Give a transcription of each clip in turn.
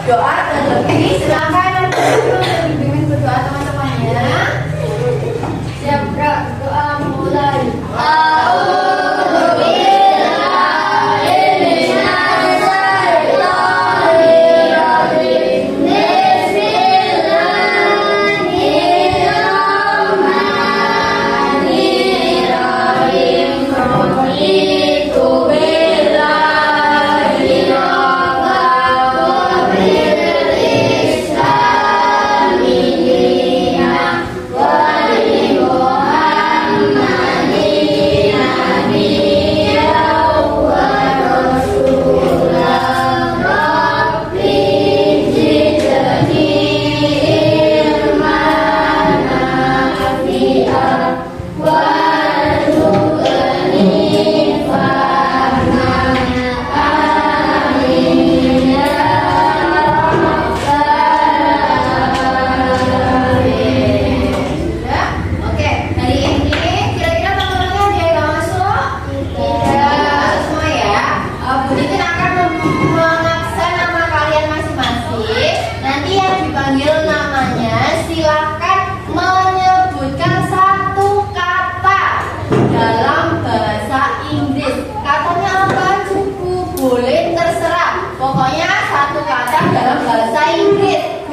doa terlebih. Silakan dengan berdoa teman-temannya. Siap Kak, doa mulai.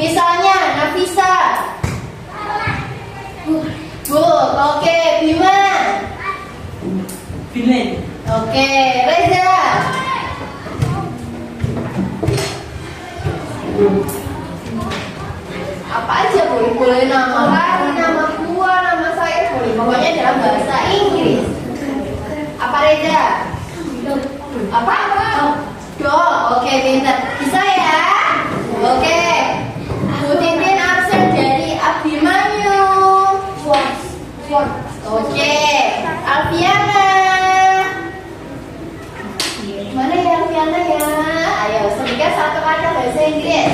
Misalnya Nafisa, Bu, oke, Bima, Bilen, oke, Reza, apa aja boleh nama lari, nama gua, nama saya boleh, pokoknya dalam bahasa Inggris. Apa Reza? Apa? Do, oke, pintar. Bisa ya? Oke. Bu Titin absen dari Abimanyu. Oke. Alfiana. Mana ya Alfiana ya? Ayo, sebutkan satu kata bahasa Inggris.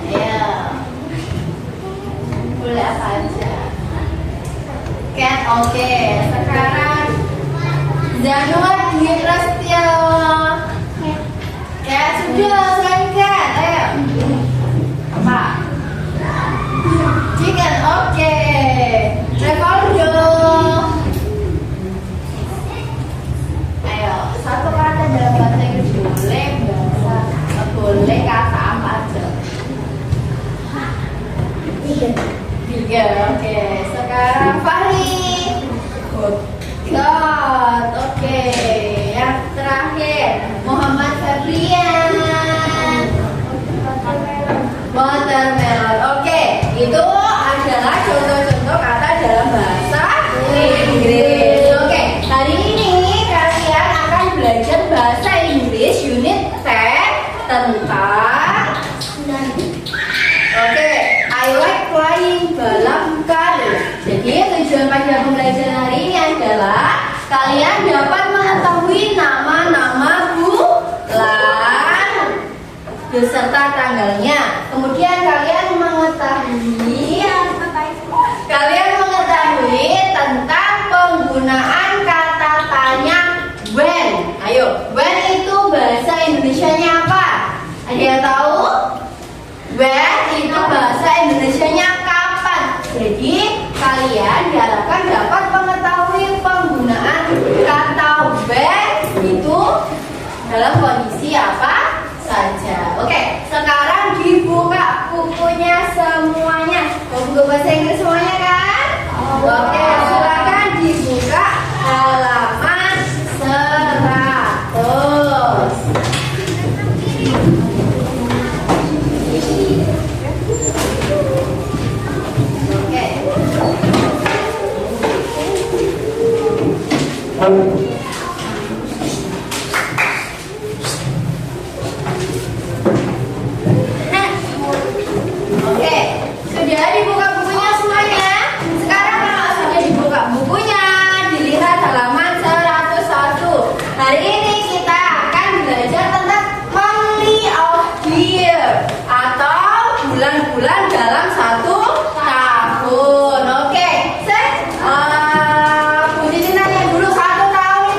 Ayo. Boleh apa aja. Cat, oke. Sekarang Zanuar Dwi Prasetyo. Ya sudah, selanjutkan. Ayo. Apa? Chicken, oke. Revoldo. Ayo, satu kata dalam bahasa Inggris boleh kata apa aja? Tiga, oke. Sekarang Fahri. God, oke. Yang terakhir Muhammad Febrian. Watermelon, oke. Itu adalah contoh-contoh kata dalam bahasa Inggris. Oke, hari ini kalian akan belajar bahasa Inggris unit 10 tentang I like flying, balap karung. Jadi tujuan pada pembelajaran hari ini adalah kalian dapat mengetahui nama-nama bulan beserta tanggalnya. Kemudian kalian mengetahui tentang penggunaan kata tanya when. Ayo, when itu bahasa Indonesianya apa? Ada yang tahu? When itu bahasa Indonesianya kapan? Jadi kalian diharapkan dapat mengetahui penggunaan kata when itu dalam kondisi apa saja. Oke, sekarang dibuka bukunya semuanya. Buku bahasa Inggris semuanya kan? Oke, silakan dibuka halaman 100. Oke, sudah dibuka bukunya semuanya. Sekarang kalau sudah dibuka bukunya, dilihat halaman 101. Hari ini kita akan belajar tentang monthly of the year atau bulan-bulan dalam satu tahun. Oke, Bu Titin nanya dulu, 1 tahun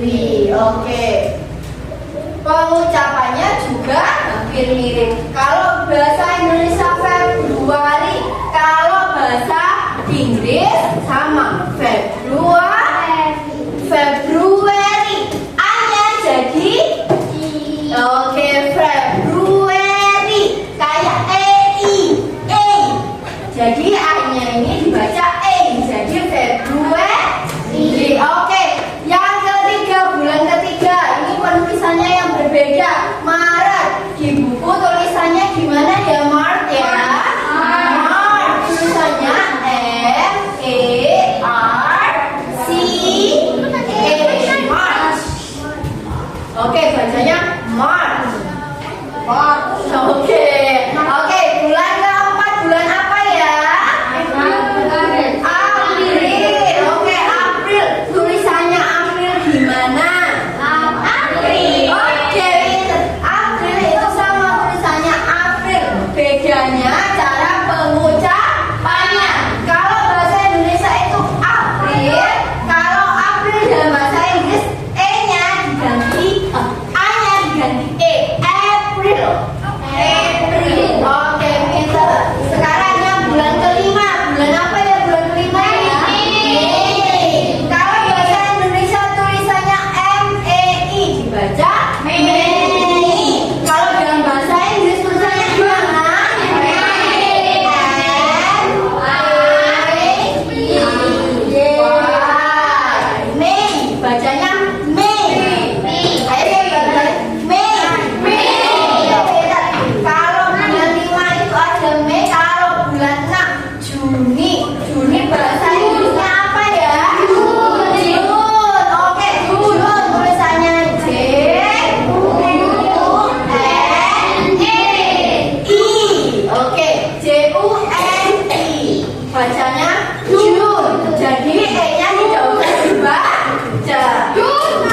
Februari. Oke. Pengucapannya juga hampir mirip. Kalau bahasa Indonesia Februari, kalau bahasa Inggris sama Februari. Februari. A-nya jadi oke, Februari. Kayak E. Jadi A-nya ini dibaca E. Jadi Februari. Oke. Yang ketiga, bulan ketiga. Ini penulisannya yang berbeda. Maret. Di buku tulisannya gimana ya, Maret ya? Maret. Tulisannya M-A-R-C-H. March. Oke, bacanya March. Oke. Oke, bulan keempat, bulan apa ya? April. Oke, April. Tulisannya April gimana? April. Oke, April itu sama tulisannya April. Bedanya cara pengucapannya. Kalau bahasa Indonesia itu April, kalau April dalam bahasa Inggris E-nya diganti A-nya diganti E. April. Oke, pinter. Sekarang yang bulan kelima. Bulan apa ya bulan kelima ya? Mei. Kalau bahasa Indonesia tulisannya M-E-I, dibaca Mei. Kalau dalam bahasa Inggris tulisannya gimana? M-I-I. Mei. Bacanya Mei. Ayo baca Mei. Kalau bulan 5 itu ada Mei. Kalau bulan 6 Juni. Juni bahasa Inggrisnya apa ya? Jun. Oke, Jun. Tulisannya J-U-N-E-I. Oke, J-U-N-I. Bacanya Jun. Jadi E-nya tidak usah dibaca. Jun.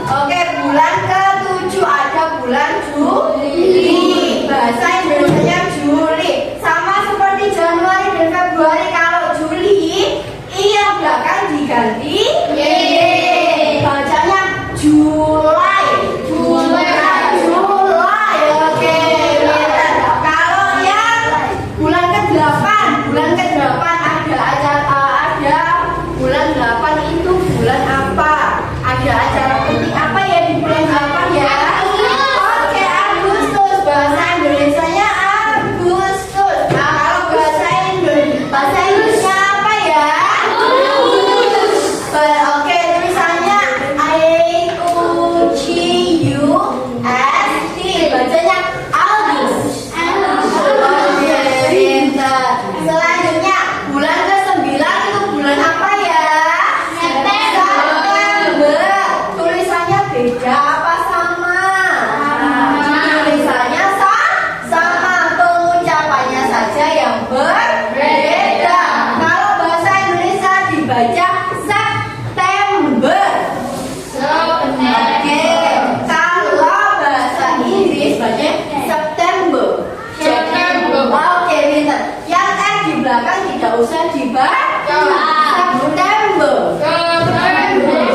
Oke, bulan ke-7 ada bulan Juli. Bahasa Indonesianya Juli. Sama seperti Januari dan Februari. Kalau Juli, I yang belakang diganti Y. Bacanya Julai. Julai. Oke. Kalau yang bulan ke-8, ada bulan 8 itu bulan apa? Ada acara penting apa ya di bulan 8 ya? Oke, Agustus. Bahasa Indonesianya Agustus. Nah, kalau bahasa Inggrisnya apa ya? Oke, tulisannya A-U-G-U-S-T. Bacanya August. Oke, pintar. Selanjutnya bulan ke-9 itu bulan apa ya? September. Tulisannya beda apa sama? Tulisannya sama, pengucapannya saja yang berbeda. Kalau bahasa Indonesia dibaca September. Oke. Kalau bahasa Inggris bacanya September. Oke, pintar. Yang F di belakang tidak usah dibaca. September.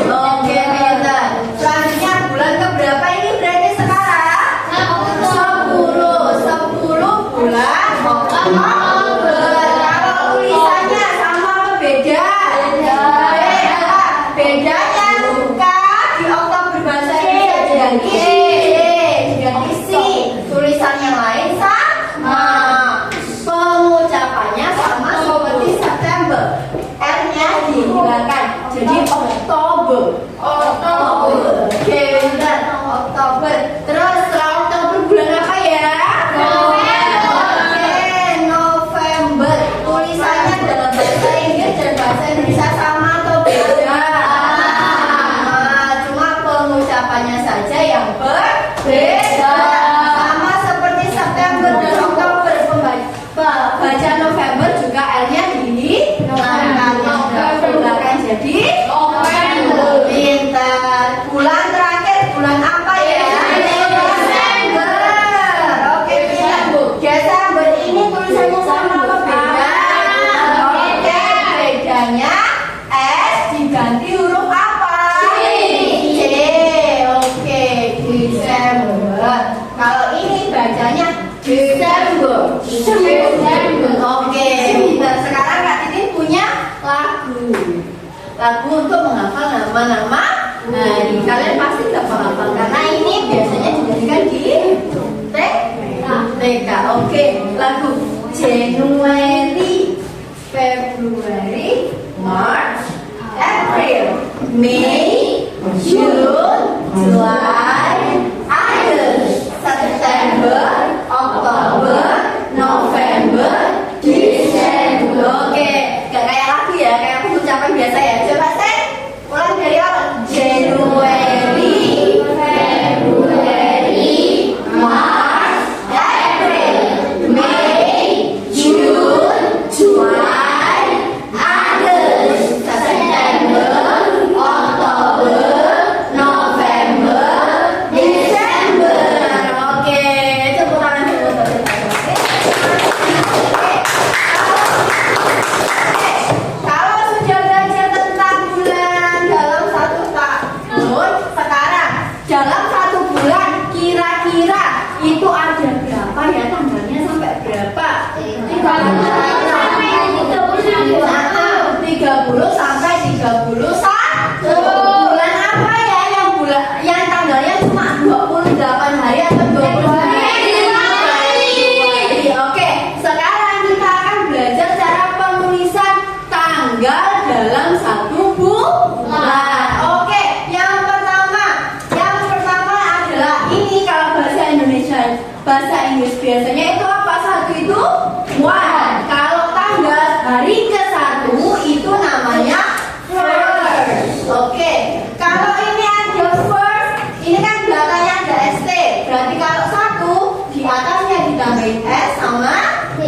Oke, pintar. Selanjutnya bulan keberapa ini berarti sekarang? 10 bulan Oktober. Kalau tulisannya sama apa beda? Bedanya buka di Oktober bahasa Indonesia diganti C. Tulisan yang lain sama. Pengucapannya sama seperti September. R-nya dihilangkan jadi Oktober. Oke, benar. Oktober. Terus setelah Oktober bulan apa ya? November. Tulisannya dalam bahasa Inggris dan bahasa Indonesia sama atau beda? Cuma pengucapannya saja yang berbeda. Sama seperti September dan Oktober. Baca November juga L-nya dihilangkan. Jadi November. Pintar. Bulan terakhir lagu untuk menghafal nama-nama. Nah, ini kalian pasti nggak menghafal karena ini biasanya dijadikan di TK. Oke, lagu January, February, March, April, May, June, July, August, September, October, November, December. Oke, gak kayak lagu ya, kayak aku ucapan biasa ya. Coba saya ulang dari awal. January, February, March, April, May, June, July, August, September, October, November, December. Oke, tepuk tangan dulu. Kalau sudah belajar tentang bulan dalam satu tahun, sekarang dalam satu bulan kira-kira itu ada berapa ya tanggalnya sampai berapa? 30 sampai 31. Bulan apa ya yang tanggalnya cuma 28 hari atau 20 hari? Oke, sekarang kita akan belajar cara penulisan tanggal dalam satu bulan. Oke, yang pertama adalah ini kalau bahasa Indonesia, bahasa Inggris biasanya itu apa? Satu itu one. Kalau tanggal hari ke-1 itu namanya first. Oke, kalau ini ada first, ini kan belakangnya ada ST. Berarti kalau satu di atasnya ditambahin S sama D.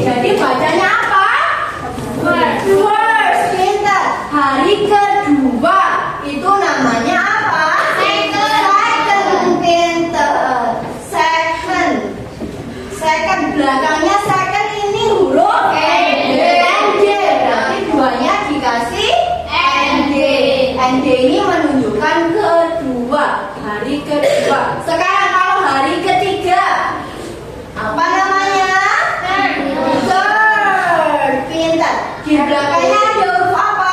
Jadi bacanya apa? First. Pintar. Hari kedua itu namanya apa? Second. Pintar. Second. Belakangnya second ini huruf ND. Berarti duanya dikasih ND. ND ini menunjukkan kedua, hari kedua. Sekarang kalau hari ketiga, apa namanya? Third. Pintar. Di belakangnya ada huruf apa?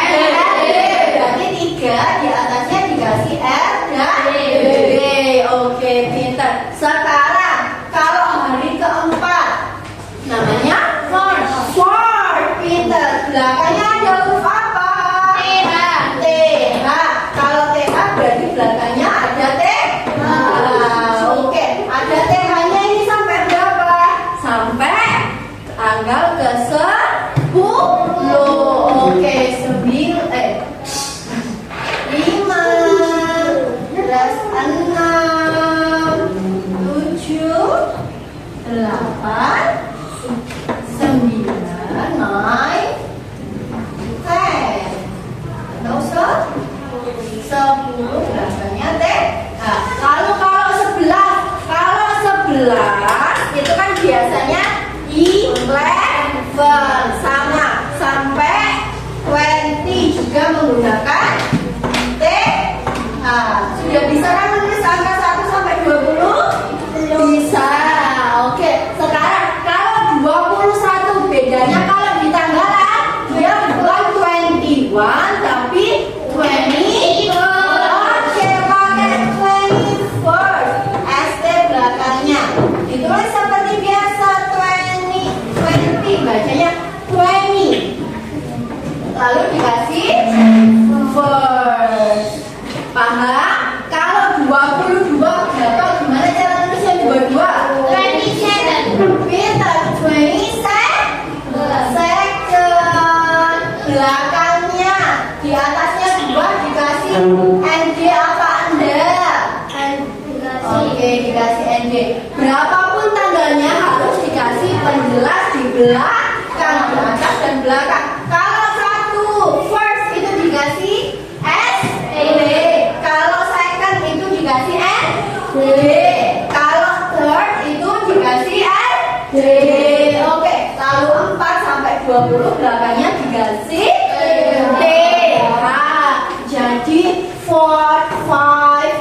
RD. Berarti 3, di atasnya dikasih R dan D. Oke, pintar. Sekarang kalau hari keempat, namanya fourth. Pintar. Belakangnya ada huruf apa? TH. Kalau TH berarti belakangnya ada TH. Oke, ada TH-nya ini sampai berapa? Sampai tanggal ke-10. Oke, 5, 6, 7, 8, 9, 10. No, so 10 belakangnya TH. Lalu kalau 11 itu kan biasanya 11 sama sampai 20 juga menggunakan TH. Sudah bisa kan menulis angka 1 sampai 20? Bisa. Oke, sekarang kalau 21 bedanya kalau di tanggalan dia bukan 21 tapi 20. Oke, pakai 21st. ST belakangnya ditulis seperti biasa 20 bacanya 20. Lalu dikasih first. Paham? Kalau 22 berapa? Gimana cara nulisnya 22? 27. Pintar. 27. Second. Belakangnya di atasnya 2 dikasih ND apa Anda? Oke, dikasih ND. Berapapun tanggalnya harus dikasih penjelas di belakang, di atas dan belakang. Kalau satu first itu dikasih S D. Kalau second itu dikasih N D. Kalau third itu dikasih N D. Oke, lalu 4 sampai 20 belakangnya dikasih D. Jadi 4, 5,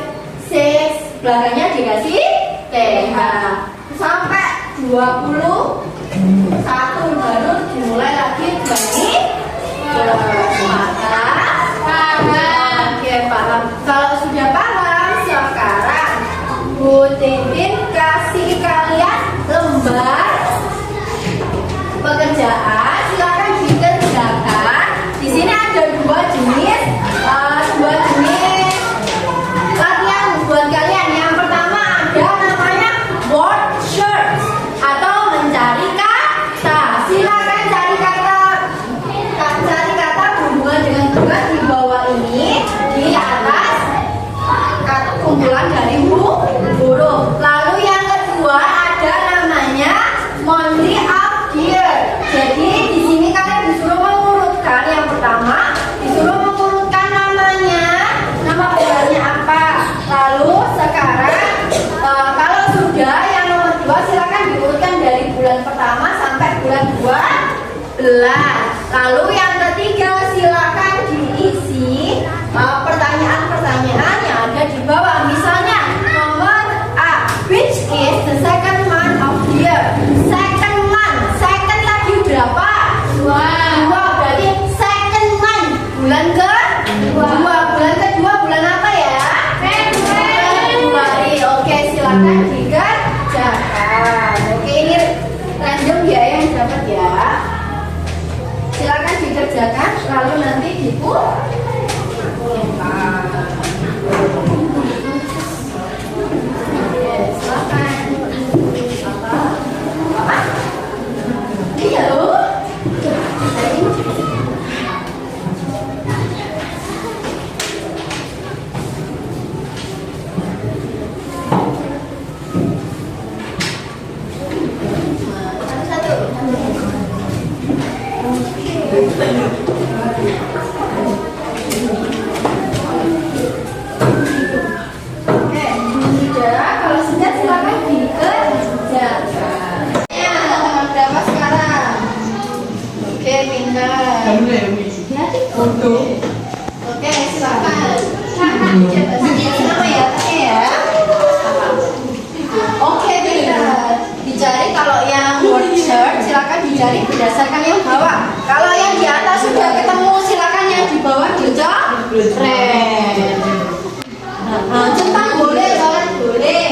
6 belakangnya dikasih TH. Sampai 21 baru dimulai lagi 20. Titin kasih kalian lembar pekerjaan, silakan dikerjakan. Di sini ada dua jenis latihan buat kalian. Yang pertama ada namanya word search atau mencari kata. Silakan cari kata berhubungan dengan tugas di bawah ini, di atas kata kumpulan dari huruf. Lalu yang kedua ada namanya monthly of year. Jadi di sini kalian disuruh mengurutkan. Yang pertama disuruh mengurutkan namanya, nama bulannya apa. Lalu sekarang kalau sudah yang nomor 2 silakan diurutkan dari bulan pertama sampai bulan 12. Lalu yang ketiga silakan diisi pertanyaan-pertanyaan yang ada di bawah. Misalnya nomor A, which is the second month of the year? Second month, second lagi berapa? Dua, berarti second month, bulan kedua. Bulan kedua bulan apa ya? Februari. Oke, silakan dikerjakan. Oke, ini random ya yang dapat ya. Silakan dikerjakan, lalu nanti dikumpulkan. Oke, silakan. Apa? Iya loh. Oke, silakan. Nama ya, Oke, dicari. Kalau yang word search silakan dicari berdasarkan yang bawah. Kalau yang di atas sudah ketemu, silakan yang di bawah dicoret. Centang boleh, coret boleh.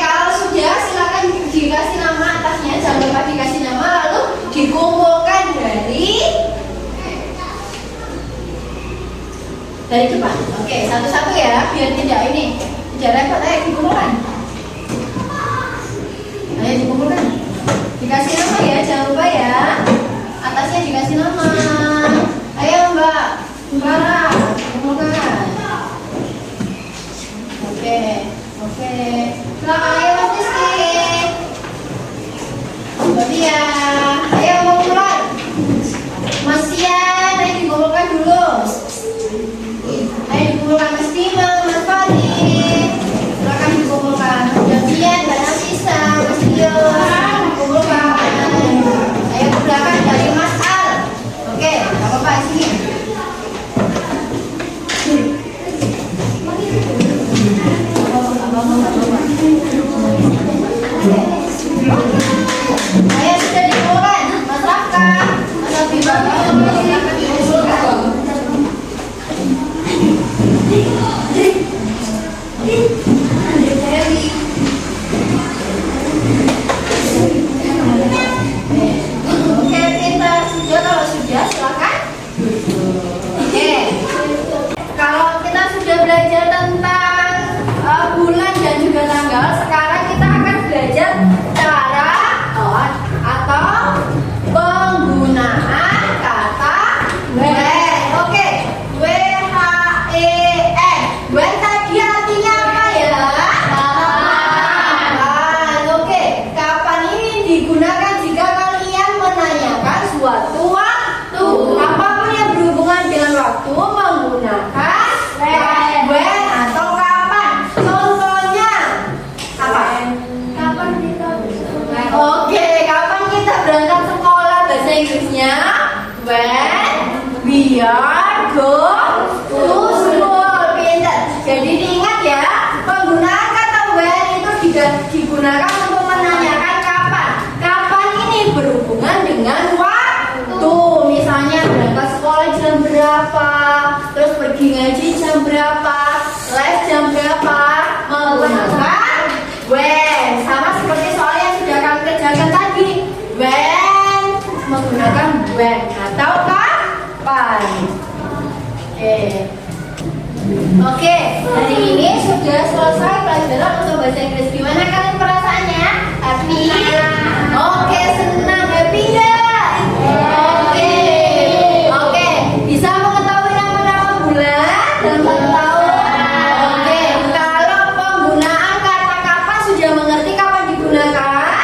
Oke, kita dikasih nama atasnya, jangan lupa dikasih nama, lalu dikumpulkan dari depan. Oke, satu-satu ya, biar tidak repot. Ayo dikumpulkan. Dikasih nama ya, jangan lupa ya. Atasnya dikasih nama. Ayo Mbak Farah, dikumpulkan. Oke. Silakan ayo Mas Rizky. Mbak, ayo ngumpulkan. Mas Sian, ayo dikumpulkan dulu. Ayo dikumpulkan Mas Tima, Mas Fadi. Silakan dikumpulkan. Mas Sian, Mbak Nafisa, Mas Dio, dikumpulkan. Ayo ke belakang dari Mas Al. Oke, nggak apa-apa sini. Ayo sudah dikumpulkan, Mas Raka, Mas Abibah, silakan dikumpulkan. Oke, kita sudah, kalau sudah silakan. Oke, kalau kita sudah belajar tentang bulan dan juga tanggal, sekarang kita akan digunakan untuk menanyakan kapan. Kapan ini berhubungan dengan waktu. Misalnya berangkat sekolah jam berapa, terus pergi ngaji jam berapa, les jam berapa, menggunakan when. Sama seperti soal yang sudah kami kerjakan tadi. When menggunakan when atau kapan. Oke, hari ini sudah selesai pelajaran untuk bahasa Inggris. Gimana kalian perasaannya? Happy? Oke, senang. Happy nggak? Oke. Bisa mengetahui nama-nama bulan dan tahun? Oke, kalau penggunaan kata kapan sudah mengerti kapan digunakan?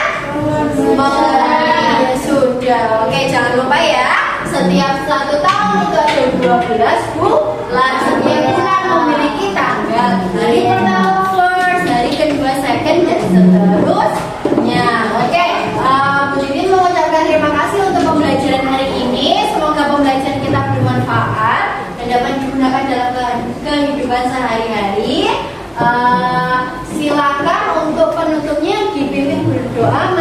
Mengerti, ya sudah. Oke, jangan lupa ya. Setiap 1 tahun itu ada 12 bulan. Setiap bulan memiliki tanggal. Hari pertama first, hari kedua second, dan seterusnya. Oke, Bu Titin mengucapkan terima kasih untuk pembelajaran hari ini. Semoga pembelajaran kita bermanfaat dan dapat digunakan dalam kehidupan sehari-hari. Silakan untuk penutupnya dipimpin berdoa.